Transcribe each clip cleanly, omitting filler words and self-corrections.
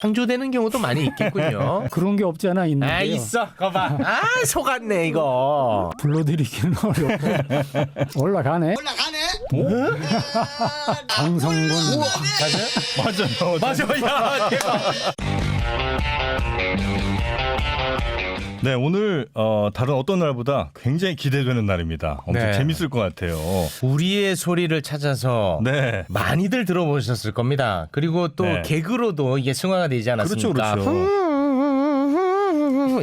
창조되는 경우도 많이 있겠군요. 그런 게 없지 않아 있는데요. 아 있어, 거봐. 아 속았네 이거. 불러드리기는 어렵고 올라가네. 강성군 맞아, 야 대박. 네, 오늘 다른 어떤 날보다 굉장히 기대되는 날입니다. 엄청 네. 재밌을 것 같아요. 우리의 소리를 찾아서 네. 많이들 들어보셨을 겁니다. 그리고 또 네. 개그로도 이게 승화가 되지 않았습니까? 그렇죠.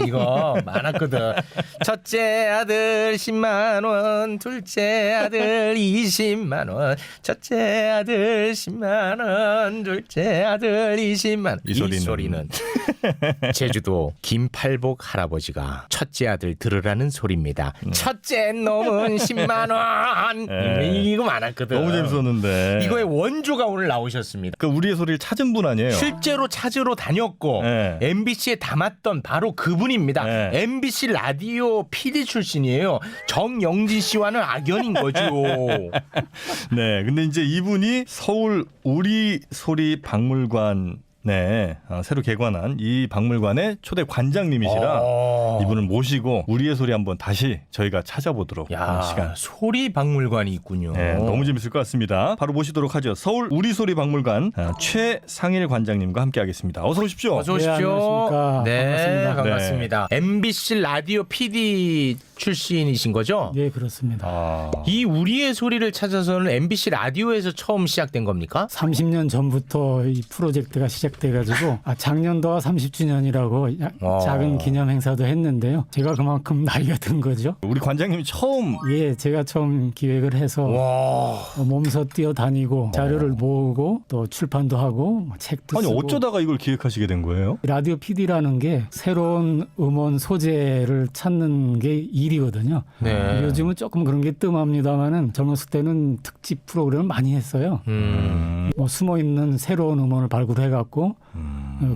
이거 많았거든. 첫째 아들 10만 원, 둘째 아들 20만 원, 첫째 아들 10만 원, 둘째 아들 20만 원. 이 소리는 제주도 김팔복 할아버지가 첫째 아들 들으라는 소리입니다. 첫째 놈은 10만 원. 네. 이거 많았거든. 너무 재밌었는데. 이거의 원조가 오늘 나오셨습니다. 그 우리의 소리를 찾은 분 아니에요? 실제로 찾으러 다녔고 네. MBC에 담았던 바로 그분입니다. 네. MBC 라디오 PD 출신이에요. 정영진 씨와는 악연인 거죠. 네, 근데 이제 이분이 서울 우리 소리 박물관 새로 개관한 이 박물관의 초대 관장님이시라 이분을 모시고 우리의 소리 한번 다시 저희가 찾아보도록 하는 시간. 소리 박물관이 있군요. 네, 너무 재밌을 것 같습니다. 바로 모시도록 하죠. 서울 우리 소리 박물관 최상일 관장님과 함께하겠습니다. 어서 오십시오. 어서 오십시오. 안녕하십니까. 네, 반갑습니다. 반갑습니다. MBC 라디오 PD 출신이신 거죠? 예, 그렇습니다. 이 우리의 소리를 찾아서는 MBC 라디오에서 처음 시작된 겁니까? 30년 전부터 이 프로젝트가 시작돼가지고 작년도가 30주년이라고 작은 기념 행사도 했는데요. 제가 그만큼 나이가 든 거죠. 우리 관장님이 처음 예, 제가 처음 기획을 해서 몸소 뛰어다니고 자료를 모으고 또 출판도 하고 책도 아니 쓰고. 어쩌다가 이걸 기획하시게 된 거예요? 라디오 PD라는 게 새로운 음원 소재를 찾는 게 일이거든요. 네. 요즘은 조금 그런 게 뜸합니다만은 젊었을 때는 특집 프로그램을 많이 했어요. 뭐 숨어 있는 새로운 음원을 발굴해갖고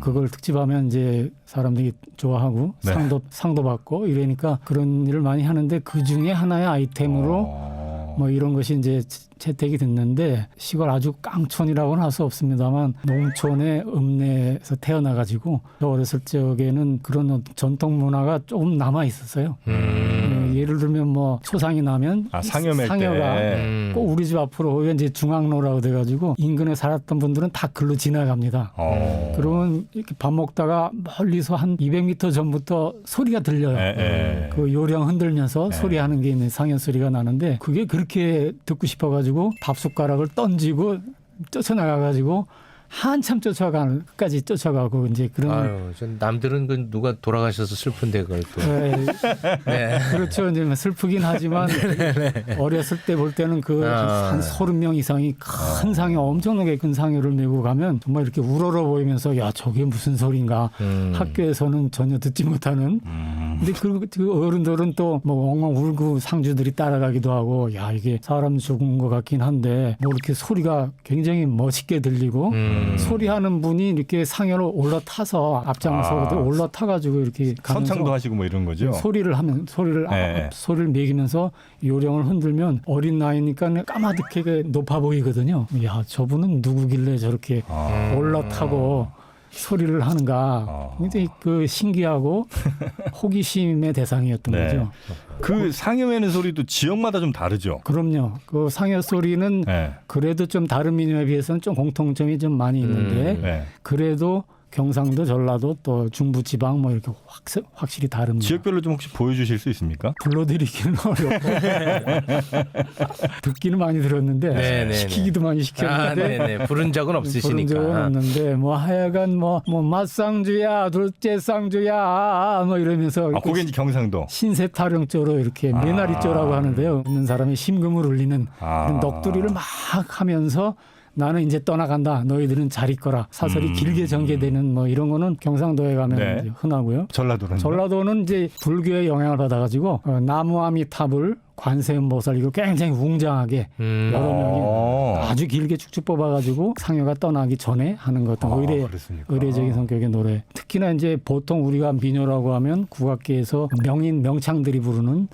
그걸 특집하면 이제 사람들이 좋아하고 네. 상도 받고 이러니까 그런 일을 많이 하는데 그 중에 하나의 아이템으로 뭐 이런 것이 이제 채택이 됐는데 시골 아주 깡촌이라고는 할 수 없습니다만 농촌의 읍내에서 태어나가지고 저 어렸을 적에는 그런 전통 문화가 조금 남아 있었어요. 예를 들면 뭐 초상이 나면 상여멜 상여가 때. 꼭 우리 집 앞으로 이게 이제 중앙로라고 돼가지고 인근에 살았던 분들은 다 글로 지나갑니다. 그러면 이렇게 밥 먹다가 멀리서 한 200m 전부터 소리가 들려요. 그 요령 흔들면서 소리하는 게 있는 상여 소리가 나는데 그게 그렇게 듣고 싶어가지고 밥 숟가락을 던지고 쫓아나가가지고 한참 끝까지 쫓아가고 이제 그런. 아유, 전 남들은 그 누가 돌아가셔서 슬픈데 그걸 또. 네. 그렇죠. 이제 슬프긴 하지만 어렸을 때 볼 때는 그 한 30명 이상이 큰 상여, 엄청나게 큰 상여를 메고 가면 정말 이렇게 우러러 보이면서 야 저게 무슨 소리인가. 학교에서는 전혀 듣지 못하는. 근데 그 어른들은 또 뭐 엉엉 울고 상주들이 따라가기도 하고 야 이게 사람 죽은 것 같긴 한데 뭐 이렇게 소리가 굉장히 멋있게 들리고. 소리하는 분이 이렇게 상여로 올라타서 앞장서서 올라타가지고 이렇게 가면서 선창도 하시고 뭐 이런 거죠. 소리를 매기면서 요령을 흔들면 어린 나이니까 까마득하게 높아 보이거든요. 야 저분은 누구길래 저렇게 올라타고 소리를 하는가. 굉장히 그 신기하고 호기심의 대상이었던 네. 거죠. 그 상여매는 소리도 지역마다 좀 다르죠. 그럼요. 그 상여 소리는 그래도 좀 다른 민요에 비해서는 좀 공통점이 좀 많이 있는데 그래도 경상도, 전라도 또 중부 지방 뭐 이렇게 확실히 다릅니다. 지역별로 좀 혹시 보여주실 수 있습니까? 불러드리기는 어렵고 듣기는 많이 들었는데 네네네. 시키기도 많이 시켰는데 네네. 부른 적은 없으시니까. 부른 적은 없는데 뭐 하여간 뭐 맞상주야 둘째 쌍주야 뭐 이러면서 그게 이제 경상도. 신세타령조로 이렇게 메나리조라고 하는데요. 있는 사람이 심금을 울리는 그런 넋두리를 막 하면서 나는 이제 떠나간다. 너희들은 잘 있거라. 사설이 길게 전개되는 뭐 이런 거는 경상도에 가면 이제 흔하고요. 전라도는 이제 불교의 영향을 받아가지고 나무아미타불, 관세음보살 이거 굉장히 웅장하게 여러 명이 아주 길게 쭉쭉 뽑아가지고 상여가 떠나기 전에 하는 것 같은 의례적인 성격의 노래. 특히나 이제 보통 우리가 민요라고 하면 국악계에서 명창들이 부르는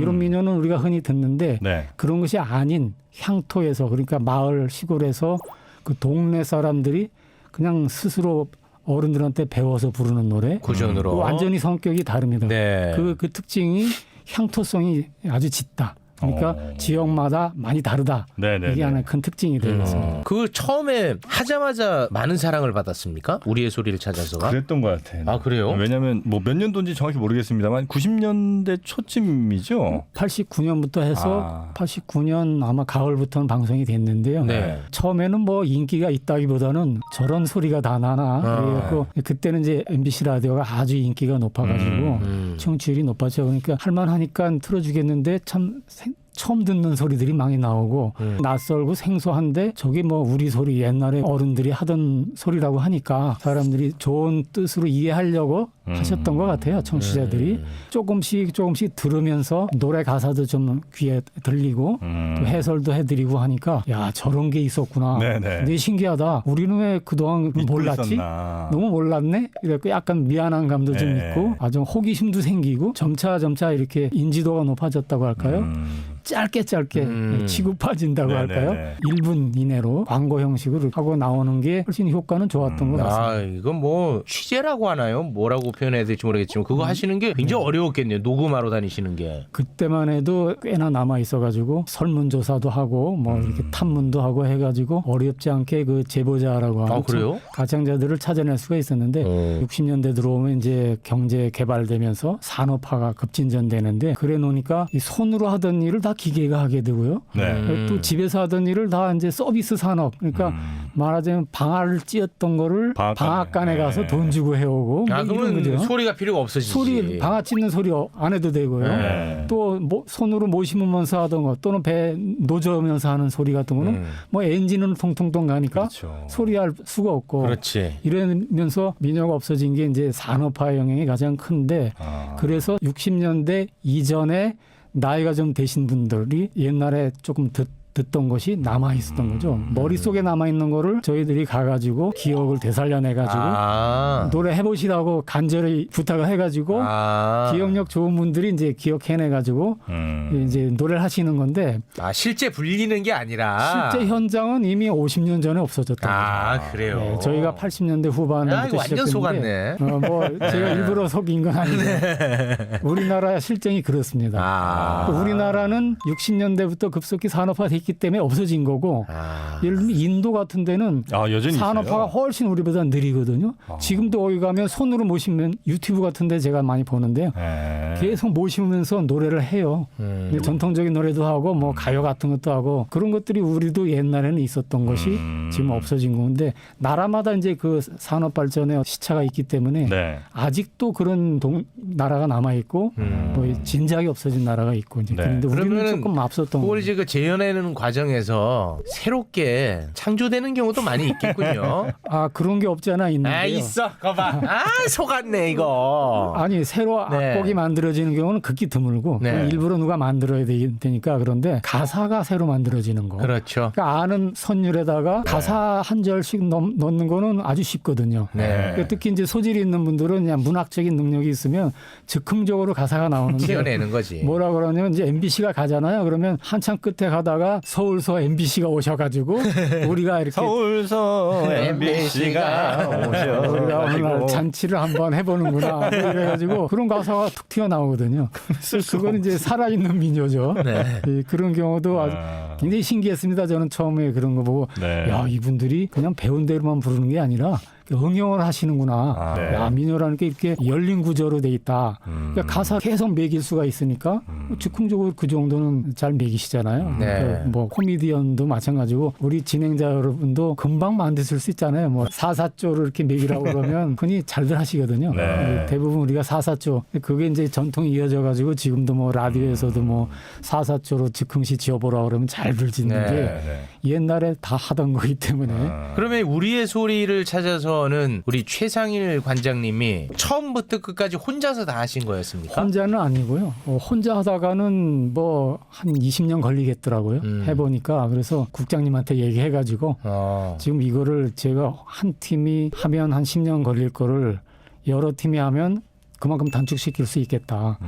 이런 민요는 우리가 흔히 듣는데 그런 것이 아닌 향토에서 그러니까 마을 시골에서 그 동네 사람들이 그냥 스스로 어른들한테 배워서 부르는 노래 고전으로 완전히 성격이 다릅니다. 네. 그 특징이 향토성이 아주 짙다. 그러니까 지역마다 많이 다르다. 네네네. 이게 하나의 큰 특징이 되겠습니다. 그 처음에 하자마자 많은 사랑을 받았습니까? 우리의 소리를 찾아서가. 그랬던 것 같아요. 아, 그래요? 왜냐하면 뭐 몇 년도인지 정확히 모르겠습니다만 90년대 초쯤이죠. 89년부터 해서 89년 아마 가을부터는 방송이 됐는데요. 네. 처음에는 뭐 인기가 있다기보다는 저런 소리가 다 나나. 그래서 그때는 이제 MBC 라디오가 아주 인기가 높아가지고 청취율이 높았죠. 그러니까 할만하니까 틀어주겠는데 참 처음 듣는 소리들이 많이 나오고 낯설고 생소한데 저게 뭐 우리 소리 옛날에 어른들이 하던 소리라고 하니까 사람들이 좋은 뜻으로 이해하려고 하셨던 것 같아요. 청취자들이 조금씩 들으면서 노래 가사도 좀 귀에 들리고 또 해설도 해드리고 하니까 야 저런 게 있었구나. 네네. 근데 신기하다. 우리는 왜 그동안 몰랐지? 있었나. 너무 몰랐네? 이렇게 약간 미안한 감도 좀 네. 있고 아주 호기심도 생기고 점차 이렇게 인지도가 높아졌다고 할까요? 짧게 치고 빠진다고 네네네. 할까요? 1분 이내로 광고 형식으로 하고 나오는 게 훨씬 효과는 좋았던 것 같습니다. 아, 이건 뭐 취재라고 하나요? 뭐라고 표현해야 될지 모르겠지만 그거 하시는 게 굉장히 어려웠겠네요. 녹음하러 다니시는 게. 그때만 해도 꽤나 남아 있어가지고 설문조사도 하고 뭐 이렇게 탐문도 하고 해가지고 어렵지 않게 그 제보자라고 하는 그래요? 가창자들을 찾아낼 수가 있었는데 60년대 들어오면 이제 경제 개발되면서 산업화가 급진전되는데 그래 놓으니까 이 손으로 하던 일을 다 기계가 하게 되고요. 네. 또 집에서 하던 일을 다 이제 서비스 산업 그러니까 말하자면 방아를 찧었던 거를 방앗간에 가서 돈 주고 해오고 뭐 이런 그러면 거죠. 소리가 필요가 없어지지. 소리 방아 찢는 소리 안 해도 되고요. 네. 또 손으로 모 심으면서 하던 거 또는 배 노저으면서 하는 소리 같은 거는 뭐 엔진은 통통통 가니까 그렇죠. 소리할 수가 없고 그렇지. 이러면서 민요가 없어진 게 이제 산업화 영향이 가장 큰데 그래서 60년대 이전에 나이가 좀 되신 분들이 옛날에 조금 듣던 것이 남아 있었던 거죠. 머릿속에 남아 있는 거를 저희들이 가가지고 기억을 되살려내가지고 노래 해보시라고 간절히 부탁을 해가지고 기억력 좋은 분들이 이제 기억해내가지고 이제 노래를 하시는 건데 실제 불리는 게 아니라 실제 현장은 이미 50년 전에 없어졌던 거죠. 그래요. 네, 저희가 80년대 야, 후반부터 이거 완전 시작했는데 속았네. 뭐 제가 일부러 속인 건 아닌데 우리나라 실정이 그렇습니다. 또 우리나라는 60년대부터 급속히 산업화됐기 때문에 없어진 거고 예를 들면 인도 같은 데는 여전히 산업화가 있어요? 훨씬 우리보다 느리거든요. 지금도 거기 가면 손으로 모시면 유튜브 같은 데 제가 많이 보는데요. 네. 계속 모시면서 노래를 해요. 전통적인 노래도 하고 뭐 가요 같은 것도 하고 그런 것들이 우리도 옛날에는 있었던 것이 지금 없어진 건데 나라마다 이제 그 산업 발전에 시차가 있기 때문에 네. 아직도 그런 나라가 남아 있고 뭐 진작에 없어진 나라가 있고 이제 네. 그런데 우리는 그러면은 조금 앞섰던 그걸 거죠. 이제 그 재현하는 과정에서 새롭게 창조되는 경우도 많이 있겠군요. 그런 게 없지 않아 있는데요. 있어. 거봐. 속았네 이거. 아니 새로 네. 악곡이 만들어지는 경우는 극히 드물고 네. 일부러 누가 만들어야 되니까 그런데 가사가 새로 만들어지는 거. 그렇죠. 그러니까 아는 선율에다가 가사 한 절씩 넣는 거는 아주 쉽거든요. 네. 그러니까 특히 이제 소질이 있는 분들은 그냥 문학적인 능력이 있으면 즉흥적으로 가사가 나오는데 지어내는 거지. 뭐라 그러냐면 이제 MBC가 가잖아요. 그러면 한참 끝에 가다가 서울서 MBC가 오셔가지고 우리가 이렇게 서울서 MBC가 우리가 어느 날 오셔가지고 잔치를 한번 해보는구나 뭐 이래가지고 그런 가사가 툭 튀어나오거든요. 그건 이제 살아있는 민요죠. 예, 그런 경우도 아주 굉장히 신기했습니다. 저는 처음에 그런 거 보고 네. 야 이분들이 그냥 배운 대로만 부르는 게 아니라 응용을 하시는구나. 네. 야, 민요라는 게 이렇게 열린 구조로 돼 있다. 그러니까 가사 계속 매길 수가 있으니까 즉흥적으로 그 정도는 잘 매기시잖아요. 네. 그러니까 뭐 코미디언도 마찬가지고 우리 진행자 여러분도 금방 만드실 수 있잖아요. 뭐 사사조를 이렇게 매기라고 그러면 흔히 잘들 하시거든요. 네. 대부분 우리가 사사조 그게 이제 전통이 이어져 가지고 지금도 뭐 라디오에서도 뭐 사사조로 즉흥시 지어보라 그러면 잘들 짓는 게 옛날에 다 하던 거기 때문에 그러면 우리의 소리를 찾아서는 우리 최상일 관장님이 처음부터 끝까지 혼자서 다 하신 거였습니까? 혼자는 아니고요. 혼자 하다가는 뭐 한 20년 걸리겠더라고요. 해보니까 그래서 국장님한테 얘기해가지고 지금 이거를 제가 한 팀이 하면 한 10년 걸릴 거를 여러 팀이 하면 그만큼 단축시킬 수 있겠다.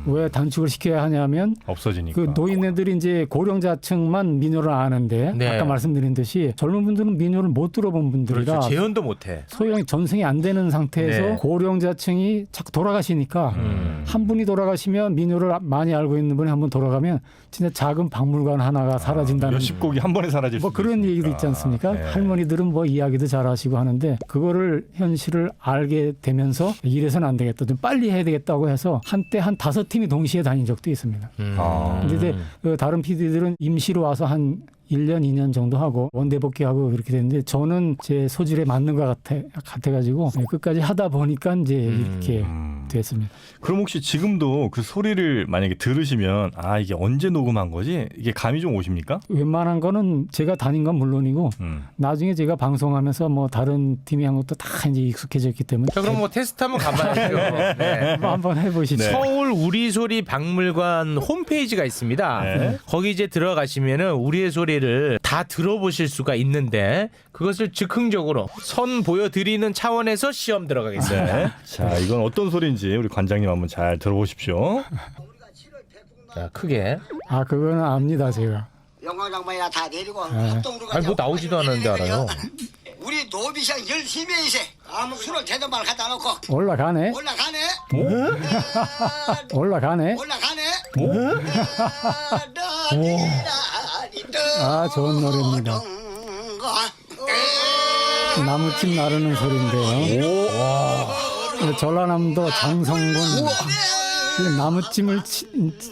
왜 단축을 시켜야 하냐면 없어지니까. 그 노인네들이 이제 고령자층만 민요를 아는데 네. 아까 말씀드린 듯이 젊은 분들은 민요를 못 들어본 분들이라 그렇죠. 재현도 못해. 소형이 전승이 안 되는 상태에서 네. 고령자층이 자꾸 돌아가시니까 한 분이 돌아가시면 민요를 많이 알고 있는 분이 한 분 돌아가면 진짜 작은 박물관 하나가 사라진다는 몇십 곡이 한 번에 사라질 뭐 수도 그런 있으니까. 얘기도 있지 않습니까? 네. 할머니들은 뭐 이야기도 잘하시고 하는데 그거를 현실을 알게 되면서 이래서는 안 되겠다. 좀 빨리 해야 되겠다고 해서 한때 한 5팀이 동시에 다닌 적도 있습니다. 근데 이제 그 다른 PD들은 임시로 와서 한 1년, 2년 정도 하고 원대 복귀하고 그렇게 됐는데 저는 제 소질에 맞는 것 같아가지고 끝까지 하다 보니까 이제 이렇게 됐습니다. 그럼 혹시 지금도 그 소리를 만약에 들으시면 아 이게 언제 녹음한 거지? 이게 감이 좀 오십니까? 웬만한 거는 제가 다닌 건 물론이고 나중에 제가 방송하면서 뭐 다른 팀이 한 것도 다 이제 익숙해졌기 때문에 자, 그럼 뭐 테스트 한번 가봐야죠. 네. 한번 해보시죠. 네. 서울 우리소리 박물관 홈페이지가 있습니다. 네. 거기 이제 들어가시면은 우리의 소리를 다 들어보실 수가 있는데 그것을 즉흥적으로 선 보여드리는 차원에서 시험 들어가겠습니다. 네. 자 이건 어떤 소리인지 우리 관장님 한번 잘 들어보십시오. 자, 크게. 아 그거는 압니다 제가. 영광장만이나 다 내리고 네. 합동으로 아니 뭐 나오지도 않았는데 알아요. 우리 노비상 13명이세 아무 술을 대단말 갖다 놓고 올라가네. 올라가네 올라가네. 올라가네 아, 좋은 노래입니다. 나무집 나르는 소리인데요. 전라남도 장성군 나무찜을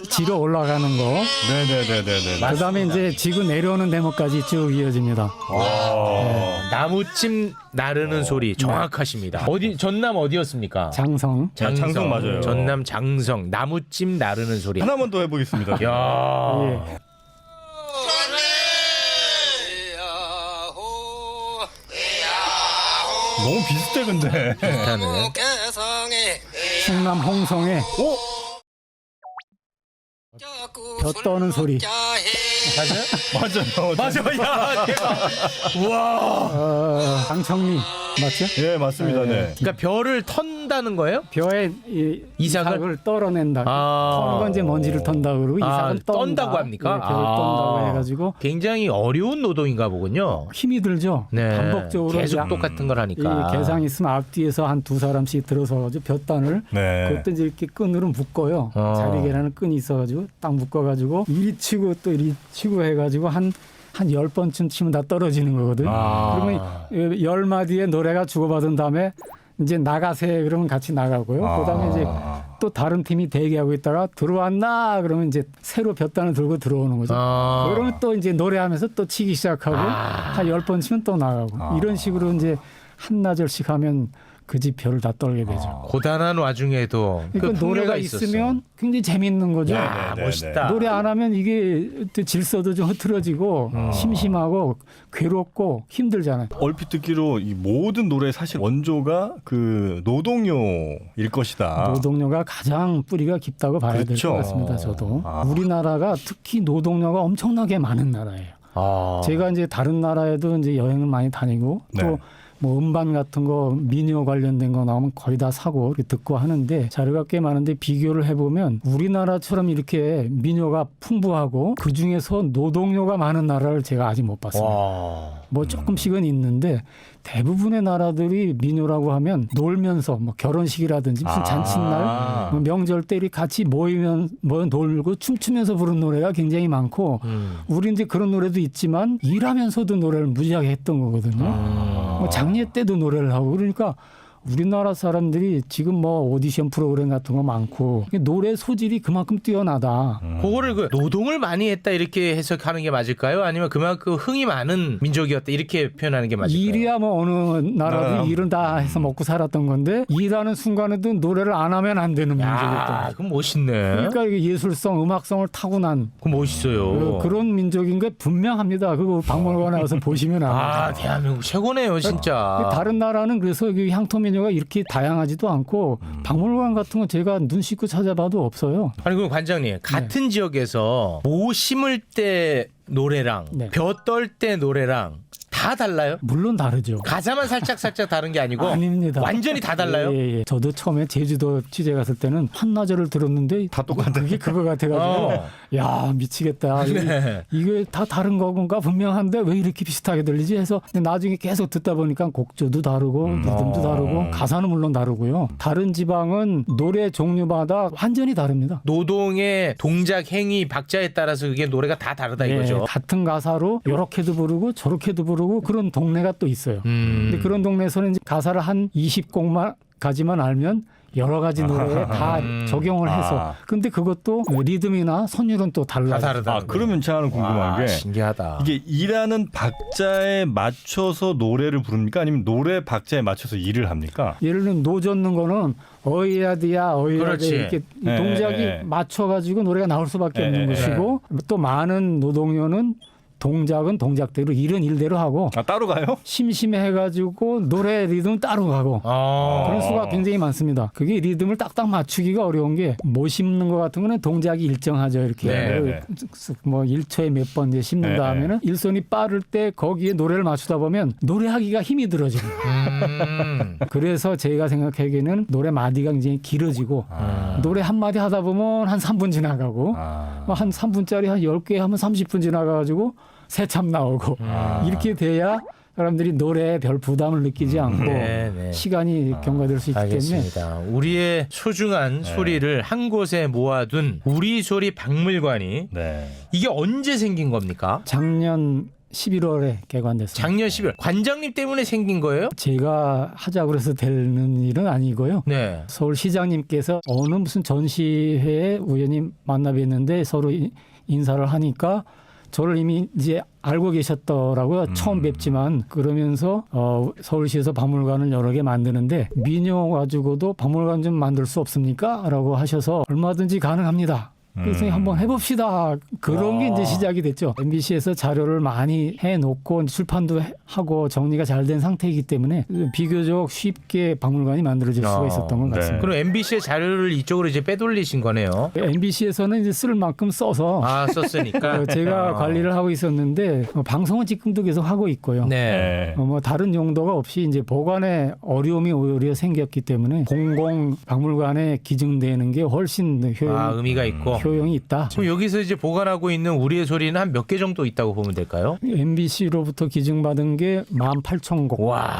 지러 올라가는 거. 네네네네네. 그다음에 이제 지구 내려오는 대목까지 쭉 이어집니다. 나무찜 나르는 소리 정확하십니다. 어디 전남 어디였습니까? 장성. 장성 맞아요. 전남 장성 나무찜 나르는 소리. 하나만 더 해보겠습니다. 야. 예. 너무 비슷해 근데. 비슷하네. 충남 홍성의 벼 떠는 소리. 맞아요? 맞아요. 야, 대박. 우와. 강청리 맞죠? 예 맞습니다. 네. 그러니까 별을 턴다는 거예요? 벼의 이삭을 떨어낸다. 터는 건 이제 먼지를 턴다 그러고 이삭은 떤다고 합니까? 예, 벼를 떤다고 해가지고 굉장히 어려운 노동인가 보군요. 힘이 들죠. 네. 반복적으로 계속 이제 똑같은 걸 하니까. 이 개상 있으면 앞뒤에서 한 2사람씩 들어서 벼단을 네. 그것도 이제 이렇게 끈으로 묶어요. 어. 자리개라는 끈이 있어가지고 딱 묶어가지고 이리 치고 또 이리 치고 해가지고 한 10번쯤 치면 다 떨어지는 거거든. 그러면 10마디의 노래가 주고받은 다음에 이제 나가세 그러면 같이 나가고요. 그다음에 이제 또 다른 팀이 대기하고 있다가 들어왔나 그러면 이제 새로 볕단을 들고 들어오는 거죠. 그러면 또 이제 노래하면서 또 치기 시작하고 한 10번 치면 또 나가고 이런 식으로 이제 한나절씩 하면 그 집 별을 다 떨게 되죠. 고단한 와중에도 그러니까 그 노래가 풍요가 있었어. 있으면 굉장히 재밌는 거죠. 야, 네, 멋있다. 노래 안 하면 이게 또 질서도 좀 흐트러지고 심심하고 괴롭고 힘들잖아요. 얼핏 듣기로 이 모든 노래 사실 원조가 그 노동요일 것이다. 노동요가 가장 뿌리가 깊다고 봐야 될 그렇죠. 것 같습니다. 저도 아. 우리나라가 특히 노동요가 엄청나게 많은 나라예요. 제가 이제 다른 나라에도 이제 여행을 많이 다니고 네. 또 뭐 음반 같은 거 민요 관련된 거 나오면 거의 다 사고 이렇게 듣고 하는데 자료가 꽤 많은데 비교를 해보면 우리나라처럼 이렇게 민요가 풍부하고 그 중에서 노동요가 많은 나라를 제가 아직 못 봤습니다. 뭐 조금씩은 있는데 대부분의 나라들이 민요라고 하면 놀면서 뭐 결혼식이라든지 무슨 잔칫날 뭐 명절 때 같이 모이면 뭐 놀고 춤추면서 부른 노래가 굉장히 많고 우리 이제 그런 노래도 있지만 일하면서도 노래를 무지하게 했던 거거든요. 뭐 장례 때도 노래를 하고 그러니까 우리나라 사람들이 지금 뭐 오디션 프로그램 같은 거 많고 노래 소질이 그만큼 뛰어나다. 그거를 그 노동을 많이 했다 이렇게 해석하는 게 맞을까요? 아니면 그만큼 흥이 많은 민족이었다 이렇게 표현하는 게 맞을까요? 일이야 뭐 어느 나라도 일은 다 해서 먹고 살았던 건데 일하는 순간에도 노래를 안 하면 안 되는 민족이었던. 그럼 멋있네. 그러니까 이게 예술성, 음악성을 타고난 그럼 멋있어요. 그런 민족인 게 분명합니다. 그거 박물관에 와서 보시면 압니다. 대한민국 최고네요, 진짜. 다른 나라는 그래서 그 향토 민요가 이렇게 다양하지도 않고 박물관 같은 거 제가 눈 씻고 찾아봐도 없어요. 아니 그럼 관장님 같은 지역에서 모 심을 때 노래랑 네. 벼 떨 때 노래랑 다 달라요? 물론 다르죠. 가사만 살짝 다른 게 아니고 아닙니다. 완전히 다 달라요? 예. 저도 처음에 제주도 취재 갔을 때는 한나절을 들었는데 다 똑같아. 그게 그거 같아가지고 야 미치겠다. 네. 이게 다 다른 건가 분명한데 왜 이렇게 비슷하게 들리지 해서 근데 나중에 계속 듣다 보니까 곡조도 다르고 리듬도 다르고 가사는 물론 다르고요. 다른 지방은 노래 종류마다 완전히 다릅니다. 노동의 동작, 행위, 박자에 따라서 그게 노래가 다 다르다 이거죠. 같은 가사로 이렇게도 부르고 저렇게도 부르고 그런 동네가 또 있어요. 근데 그런 동네에서는 이제 가사를 한 20곡만 가지만 알면 여러 가지 노래에 다 적용을 해서 근데 그것도 리듬이나 선율은 또 다 달라요. 다르다. 그러면 제가 궁금한 게 신기하다. 이게 일하는 박자에 맞춰서 노래를 부릅니까? 아니면 노래 박자에 맞춰서 일을 합니까? 예를 들면 노 젓는 거는 어이야디야 어이야디 그렇지. 이렇게 네, 동작이 네. 맞춰가지고 노래가 나올 수밖에 없는 것이고 또 많은 노동요는 동작은 동작대로 일은 일대로 하고 따로 가요? 심심해가지고 노래 리듬 따로 가고 그런 수가 굉장히 많습니다. 그게 리듬을 딱딱 맞추기가 어려운 게 뭐 씹는 것 같은 거는 동작이 일정하죠. 이렇게 네. 뭐 1초에 몇 번 이제 씹는 네. 다음에는 일손이 빠를 때 거기에 노래를 맞추다 보면 노래하기가 힘이 들어지고 그래서 제가 생각하기에는 노래 마디가 굉장히 길어지고 노래 한 마디 하다 보면 한 3분 지나가고 뭐한 3분짜리 한 10개 하면 30분 지나가가지고 새참 나오고 이렇게 돼야 사람들이 노래에 별 부담을 느끼지 않고 시간이 경과될 수 있기 때문에 알겠습니다. 우리의 소중한 소리를 한 곳에 모아둔 우리 소리 박물관이 네. 이게 언제 생긴 겁니까? 작년 11월에 개관됐습니다. 작년 10월. 관장님 때문에 생긴 거예요? 제가 하자고 해서 되는 일은 아니고요. 네. 서울시장님께서 어느 무슨 전시회에 우연히 만나 뵀는데 서로 인사를 하니까 저를 이미 이제 알고 계셨더라고요. 처음 뵙지만 그러면서 서울시에서 박물관을 여러 개 만드는데 민요 가지고도 박물관 좀 만들 수 없습니까? 라고 하셔서 얼마든지 가능합니다. 그래서 한번 해봅시다. 그런 게 이제 시작이 됐죠. MBC에서 자료를 많이 해놓고 출판도 하고 정리가 잘 된 상태이기 때문에 비교적 쉽게 박물관이 만들어질 수가 있었던 것 같습니다. 그럼 MBC의 자료를 이쪽으로 이제 빼돌리신 거네요. MBC에서는 이제 쓸 만큼 써서 썼으니까. 제가 관리를 하고 있었는데 방송은 지금도 계속 하고 있고요. 네. 뭐 다른 용도가 없이 이제 보관에 어려움이 오히려 생겼기 때문에 공공 박물관에 기증되는 게 훨씬 의미가 있고. 효용이 있다. 그럼 여기서 이제 보관하고 있는 우리의 소리는 한 몇 개 정도 있다고 보면 될까요? MBC로부터 기증받은 게 18,000곡. 와.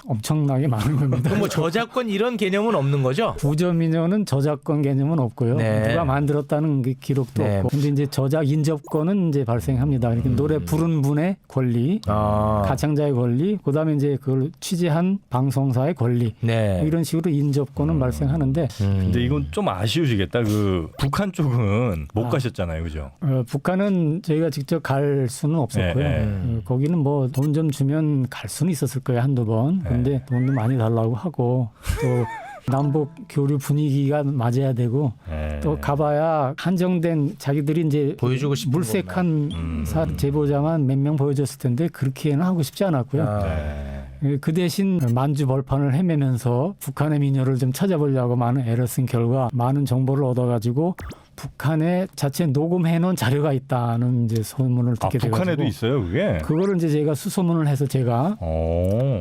엄청나게 많은 겁니다. 그럼 뭐 저작권 이런 개념은 없는 거죠? 구저민요는 저작권 개념은 없고요. 네. 누가 만들었다는 게 기록도 네. 없고. 근데 이제 저작 인접권은 이제 발생합니다. 그러니까 노래 부른 분의 권리, 가창자의 권리, 그다음에 이제 그걸 취재한 방송사의 권리. 네. 뭐 이런 식으로 인접권은 발생하는데 근데 이건 좀 아쉬우시겠다. 그 북한 쪽은 못 가셨잖아요, 그죠? 북한은 저희가 직접 갈 수는 없었고요. 네. 거기는 뭐 돈 좀 주면 갈 수는 있었을 거예요, 한두 번. 근데 돈도 많이 달라고 하고 또 남북 교류 분위기가 맞아야 되고 또 가봐야 한정된 자기들이 이제 보여주고 싶은 물색한 제보자만 몇 명 보여줬을 텐데 그렇게는 하고 싶지 않았고요. 그 대신 만주 벌판을 헤매면서 북한의 민요를 좀 찾아보려고 많은 애를 쓴 결과 많은 정보를 얻어가지고 북한에 자체 녹음해놓은 자료가 있다는 이제 소문을 듣게 돼가지고 북한에도 있어요, 그게? 그거를 이제 제가 수소문을 해서 제가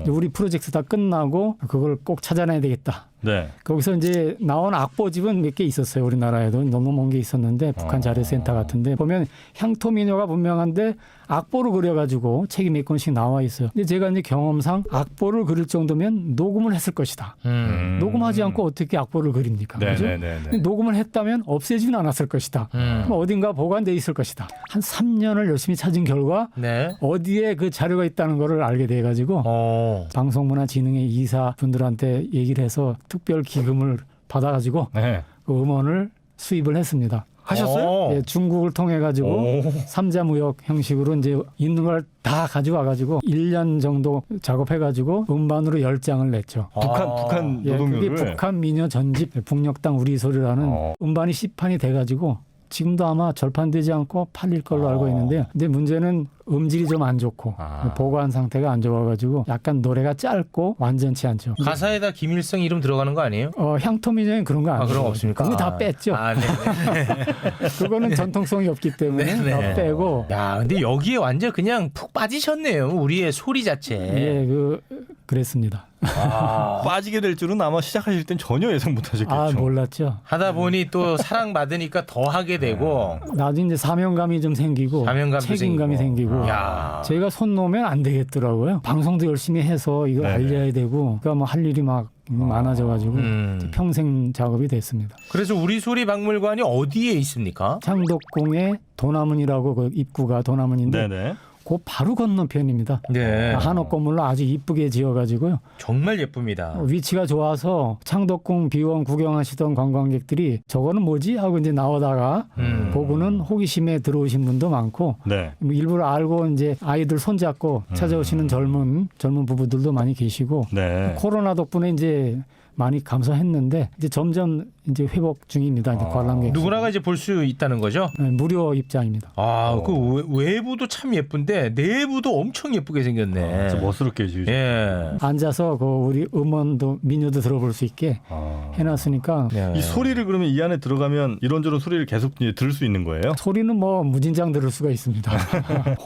이제 우리 프로젝트 다 끝나고 그걸 꼭 찾아내야 되겠다. 네. 거기서 이제 나온 악보집은 몇 개 있었어요. 우리나라에도 너무 먼 게 있었는데 북한 자료센터 같은데 보면 향토 민요가 분명한데 악보로 그려가지고 책이 몇 권씩 나와 있어요. 근데 제가 이제 경험상 악보를 그릴 정도면 녹음을 했을 것이다. 녹음하지 않고 어떻게 악보를 그립니까? 그죠? 근데 녹음을 했다면 없애지는 않았을 것이다. 그럼 어딘가 보관돼 있을 것이다. 한 3년을 열심히 찾은 결과 어디에 그 자료가 있다는 거를 알게 돼가지고 방송문화진흥회 이사분들한테 얘기를 해서 특별 기금을 받아가지고 그 음원을 수입을 했습니다. 하셨어요? 예, 중국을 통해 가지고 삼자무역 형식으로 이제 있는 걸 다 가져와 가지고 1년 정도 작업해 가지고 음반으로 10장을 냈죠. 북한 예, 노동요를. 그게 북한 민요 전집 북녘땅 우리 소리라는 음반이 시판이 돼 가지고 지금도 아마 절판되지 않고 팔릴 걸로 알고 있는데요. 근데 문제는 음질이 좀 안 좋고 보관 상태가 안 좋아가지고 약간 노래가 짧고 완전치 않죠. 가사에다 김일성 이름 들어가는 거 아니에요? 향토민요엔 그런 거 아니에요. 그런 거 없습니까? 그거 다 뺐죠. 네. 그거는 전통성이 없기 때문에 네네. 다 빼고. 야, 근데 여기에 완전 그냥 푹 빠지셨네요. 우리의 소리 자체. 예, 그랬습니다. 빠지게 될 줄은 아마 시작하실 땐 전혀 예상 못하셨겠죠. 아, 몰랐죠. 하다 보니 또 사랑받으니까 더 하게 되고 나중에 이제 사명감이 좀 생기고 사명감도 책임감이 생기고 야. 제가 손 놓으면 안 되겠더라고요. 방송도 열심히 해서 이거 네네. 알려야 되고 그러니까 뭐 할 일이 막 많아져가지고 평생 작업이 됐습니다. 그래서 우리 소리 박물관이 어디에 있습니까? 창덕궁의 도남문이라고 그 입구가 도남문인데 네네. 그 바로 건너편입니다. 네. 한옥 건물로 아주 이쁘게 지어가지고요. 정말 예쁩니다. 위치가 좋아서 창덕궁 비원 구경하시던 관광객들이 저거는 뭐지 하고 이제 나오다가 보고는 호기심에 들어오신 분도 많고 네. 뭐 일부러 알고 이제 아이들 손잡고 찾아오시는 젊은 부부들도 많이 계시고 네. 코로나 덕분에 이제 많이 감소했는데 이제 점점 이제 회복 중입니다. 이제 관람객 누구나가 이제 볼 수 있다는 거죠? 네, 무료 입장입니다. 그 외부도 참 예쁜데 내부도 엄청 예쁘게 생겼네. 진짜 멋스럽게 지으셨 예. 앉아서 그 우리 음원도 민요도 들어볼 수 있게 해놨으니까 네. 이 소리를 그러면 이 안에 들어가면 이런저런 소리를 계속 이제 들을 수 있는 거예요? 소리는 뭐 무진장 들을 수가 있습니다.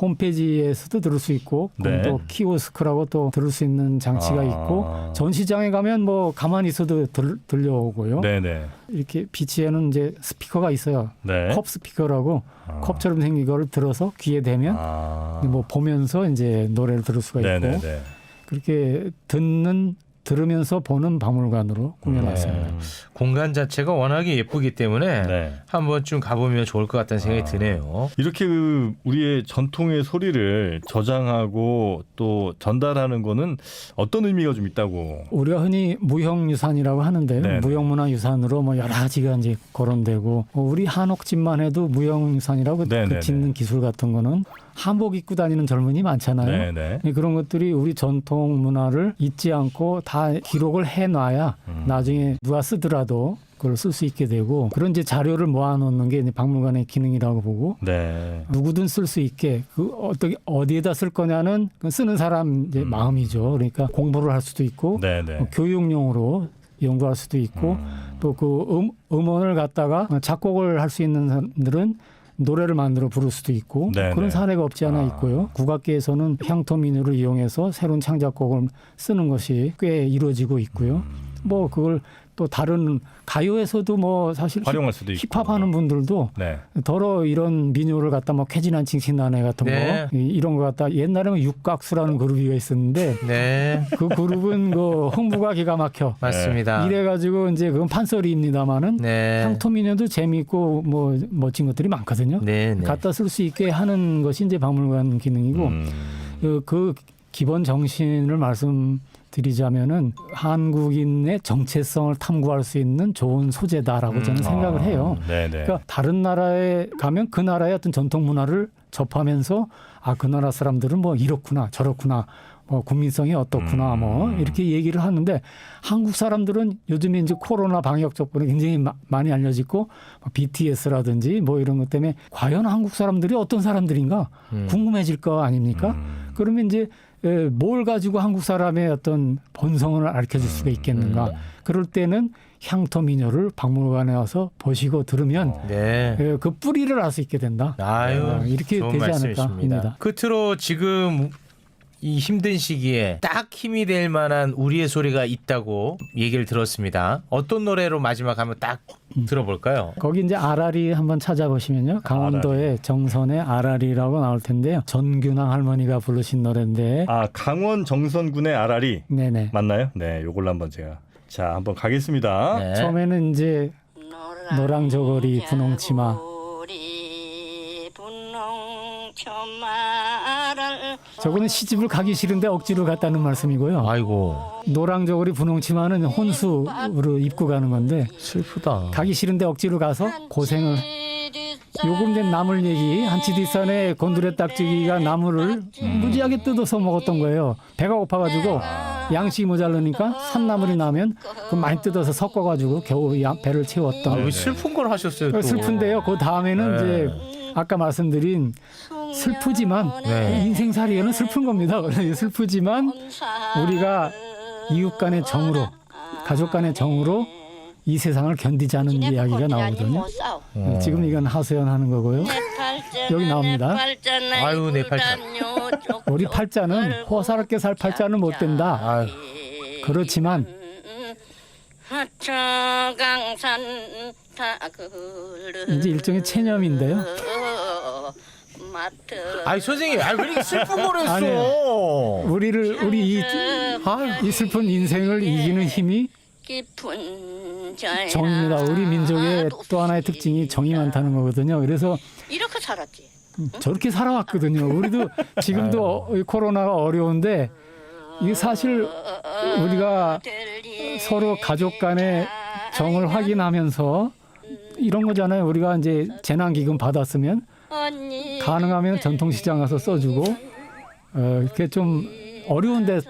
홈페이지에서도 들을 수 있고 네. 또 키오스크라고 또 들을 수 있는 장치가 있고 전시장에 가면 뭐 가만히 있어도 들려오고요. 네네. 이렇게 비치에는 이제 스피커가 있어요. 네. 컵 스피커라고 컵처럼 생긴 거를 들어서 귀에 대면 뭐 보면서 이제 노래를 들을 수가 있고 네네네. 그렇게 들으면서 보는 박물관으로 꾸며놨습니다. 공간 자체가 워낙에 예쁘기 때문에 네. 한 번쯤 가보면 좋을 것 같다는 생각이 드네요. 이렇게 그 우리의 전통의 소리를 저장하고 또 전달하는 거는 어떤 의미가 좀 있다고? 우리가 흔히 무형유산이라고 하는데요. 네네. 무형문화유산으로 뭐 여러 가지가 이제 거론되고 우리 한옥집만 해도 무형유산이라고 네네네. 그 짓는 기술 같은 거는 한복 입고 다니는 젊은이 많잖아요. 네네. 그런 것들이 우리 전통 문화를 잊지 않고 다 기록을 해놔야 나중에 누가 쓰더라도 그걸 쓸 수 있게 되고 그런 이제 자료를 모아놓는 게 이제 박물관의 기능이라고 보고 네. 누구든 쓸 수 있게 그 어떻게 어디에다 쓸 거냐는 그 쓰는 사람 이제 마음이죠. 그러니까 공부를 할 수도 있고 네네. 뭐 교육용으로 연구할 수도 있고 또 그 음원을 갖다가 작곡을 할 수 있는 사람들은 노래를 만들어 부를 수도 있고 네네. 그런 사례가 없지 않아 있고요. 국악계에서는 향토민요를 이용해서 새로운 창작곡을 쓰는 것이 꽤 이루어지고 있고요. 뭐 그걸 또 다른 가요에서도 뭐 사실 활용할 수도 있고. 힙합 하는 분들도 네. 더러 이런 민요를 갖다 뭐 캐진한 칭신나네 같은 네. 거 이런 거 갖다 옛날에는 육각수라는 그룹이 있었는데 네, 그 그룹은 그 흥부가 기가 막혀. 맞습니다. 이래가지고 이제 그건 판소리입니다만은 네. 향토민요도 재미있고 뭐 멋진 것들이 많거든요. 네, 네. 갖다 쓸 수 있게 하는 것이 이제 박물관 기능이고 그 기본 정신을 말씀드리자면은 한국인의 정체성을 탐구할 수 있는 좋은 소재다라고 저는 생각을 해요. 네네. 그러니까 다른 나라에 가면 그 나라의 어떤 전통 문화를 접하면서 아, 그 나라 사람들은 뭐 이렇구나 저렇구나 뭐 국민성이 어떻구나 뭐 이렇게 얘기를 하는데 한국 사람들은 요즘에 이제 코로나 방역 덕분에 굉장히 많이 알려지고 BTS라든지 뭐 이런 것 때문에 과연 한국 사람들이 어떤 사람들인가 궁금해질 거 아닙니까? 그러면 이제 뭘 가지고 한국 사람의 어떤 본성을 알려줄 수가 있겠는가? 그럴 때는 향토민요를 박물관에 와서 보시고 들으면 네. 그 뿌리를 알 수 있게 된다. 아유, 이렇게 좋은 되지 않을까 말씀이십니다. 합니다. 끝으로 지금 이 힘든 시기에 딱 힘이 될 만한 우리의 소리가 있다고 얘기를 들었습니다. 어떤 노래로 마지막 한번 딱 들어볼까요? 거기 이제 아라리 한번 찾아보시면요. 강원도의 정선의 아라리라고 나올 텐데요. 전균왕 할머니가 부르신 노래인데. 아, 강원 정선군의 아라리 네네. 맞나요? 네, 요걸로 한번 제가 자 한번 가겠습니다. 네. 처음에는 이제 노랑저고리 분홍치마. 저거는 시집을 가기 싫은데 억지로 갔다는 말씀이고요. 아이고, 노랑저고리 분홍치마는 혼수로 입고 가는 건데 슬프다. 가기 싫은데 억지로 가서 고생을. 요금 된 나물 얘기 한치 뒷산에 곤드레 딱지기가 나물을 무지하게 뜯어서 먹었던 거예요. 배가 고파가지고 양식이 모자르니까 산나물이 나면 그 많이 뜯어서 섞어가지고 겨우 배를 채웠던. 왜 슬픈 걸 하셨어요? 또. 슬픈데요. 그 다음에는 네. 이제 아까 말씀드린 슬프지만 네. 인생살이에는 슬픈 겁니다. 슬프지만 우리가 이웃 간의 정으로 가족 간의 정으로 이 세상을 견디자는 이야기가 나오거든요. 지금 이건 하소연 하는 거고요. 여기 나옵니다. 아유, 내 팔자. 우리 팔자는 호사롭게 살 팔자는 못 된다. 아유. 그렇지만 이제 일종의 체념인데요. 아니 선생님, 왜 이렇게 슬픈 거를 했어? 아니에요. 우리 이 슬픈 인생을 이기는 힘이 정입니다. 우리 민족의 또 하나의 특징이 정이 많다는 거거든요. 그래서 이렇게 살았지. 저렇게 살아왔거든요. 우리도 지금도 코로나가 어려운데 이게 사실 우리가 서로 가족 간의 정을 확인하면서 이런 거잖아요. 우리가 이제 재난기금 받았으면 가능하면 전통시장 가서 써주고 이렇게 좀 어려운데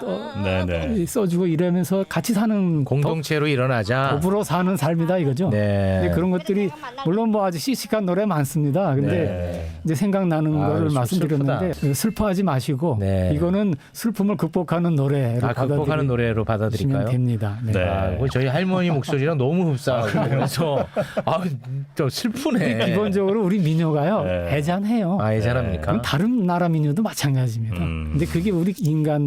네네. 써주고 이러면서 같이 사는 공동체로 일어나자. 더불어 사는 삶이다 이거죠. 네. 근데 그런 것들이 물론 뭐 아주 씩씩한 노래 많습니다. 근데 네. 이제 생각나는 거를 좀 말씀드렸는데 슬퍼하지 마시고 네. 이거는 슬픔을 극복하는 노래로 극복하는 노래로 받아들일까요? 됩니다. 네. 네. 아, 저희 할머니 목소리랑 너무 흡사하고 그래서 좀 슬프네. 기본적으로 우리 민요가요 네. 애잔해요. 애잔합니까? 그럼 다른 나라 민요도 마찬가지입니다. 근데 그게 우리 인간들이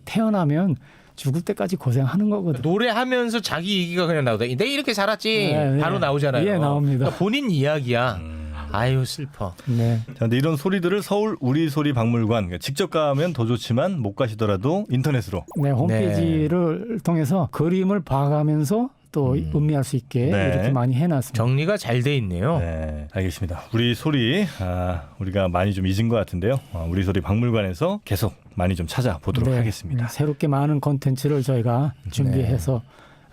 태어나면 죽을 때까지 고생하는 거거든요. 노래하면서 자기 얘기가 그냥 나오다. 내가 이렇게 살았지. 네, 네. 바로 나오잖아요. 예, 나옵니다. 그러니까 본인 이야기야. 아유 슬퍼. 네. 자, 근데 이런 소리들을 서울 우리 소리 박물관 그러니까 직접 가면 더 좋지만 못 가시더라도 인터넷으로 네, 홈페이지를 통해서 그림을 봐가면서 또 음미할 수 있게 네. 이렇게 많이 해놨습니다. 정리가 잘 돼 있네요. 네, 알겠습니다. 우리 소리 우리가 많이 좀 잊은 것 같은데요. 우리 소리 박물관에서 계속 많이 좀 찾아보도록 네, 하겠습니다. 새롭게 많은 콘텐츠를 저희가 준비해서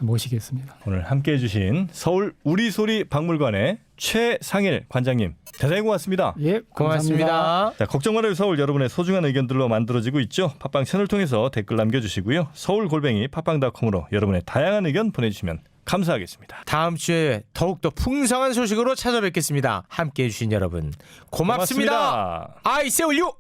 모시겠습니다. 오늘 함께해 주신 서울 우리 소리 박물관의 최상일 관장님 대단히 고맙습니다. 예, 고맙습니다. 자, 걱정 말아요 서울 여러분의 소중한 의견들로 만들어지고 있죠. 팟빵 채널 통해서 댓글 남겨주시고요. 서울@팟빵.com으로 여러분의 다양한 의견 보내주시면 감사하겠습니다. 다음 주에 더욱더 풍성한 소식으로 찾아뵙겠습니다. 함께해 주신 여러분 고맙습니다. 고맙습니다. I see you.